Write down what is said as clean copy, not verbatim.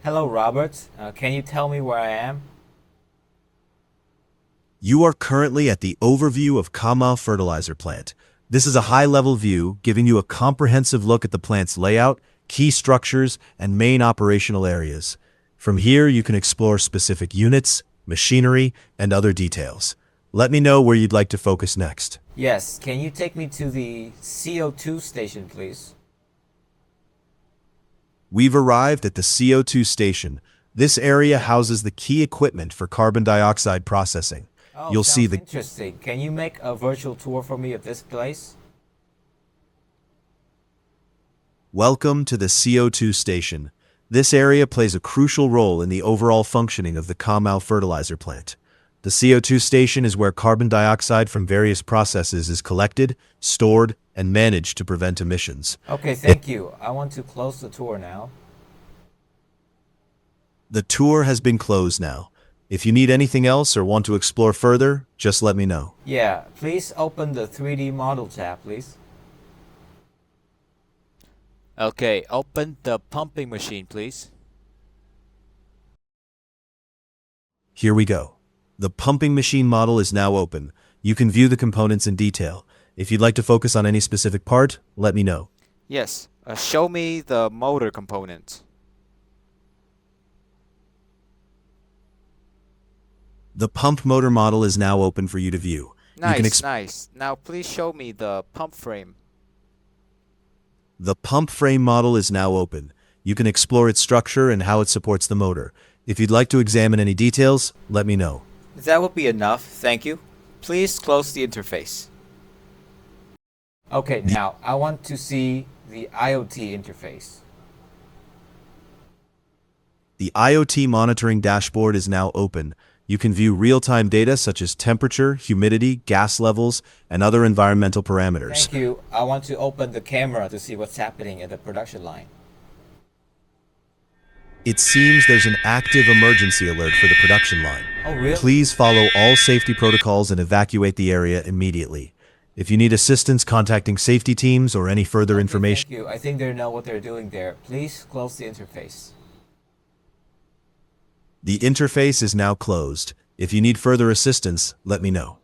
Hello, Robert. Can you tell me where I am? You are currently at the overview of CHUYên fertilizer plant. This is a high-level view giving you a comprehensive look at the plant's layout, key structures, and main operational areas. From here, you can explore specific units, machinery, and other details. Let me know where you'd like to focus next. Yes, can you take me to the CO2 station, please? We've arrived at the CO2 station. This area houses the key equipment for carbon dioxide processing. Oh, You'll see sounds the interesting. Can you make a virtual tour for me of this place? Welcome to the CO2 station. This area plays a crucial role in the overall functioning of the CHÜYên fertilizer plant. The CO2 station is where carbon dioxide from various processes is collected, stored, and managed to prevent emissions. Okay, thank you. I want to close the tour now. The tour has been closed now. If you need anything else or want to explore further, just let me know. Yeah, please open the 3D model tab, please. Okay, open the pumping machine, please. Here we go. The pumping machine model is now open. You can view the components in detail. If you'd like to focus on any specific part, let me know. Yes, show me the motor components. The pump motor model is now open for you to view. Nice. Now please show me the pump frame. The pump frame model is now open. You can explore its structure and how it supports the motor. If you'd like to examine any details, let me know. That would be enough, thank you. Please close the interface. Okay, now I want to see the IoT interface. The IoT monitoring dashboard is now open. You can view real-time data such as temperature, humidity, gas levels, and other environmental parameters. Thank you. I want to open the camera to see what's happening at the production line. It seems there's an active emergency alert for the production line. Oh, really? Please follow all safety protocols and evacuate the area immediately. If you need assistance contacting safety teams or any further information, Thank you. I think they know what they're doing there. Please close the interface. the interface is now closed. If you need further assistance, let me know.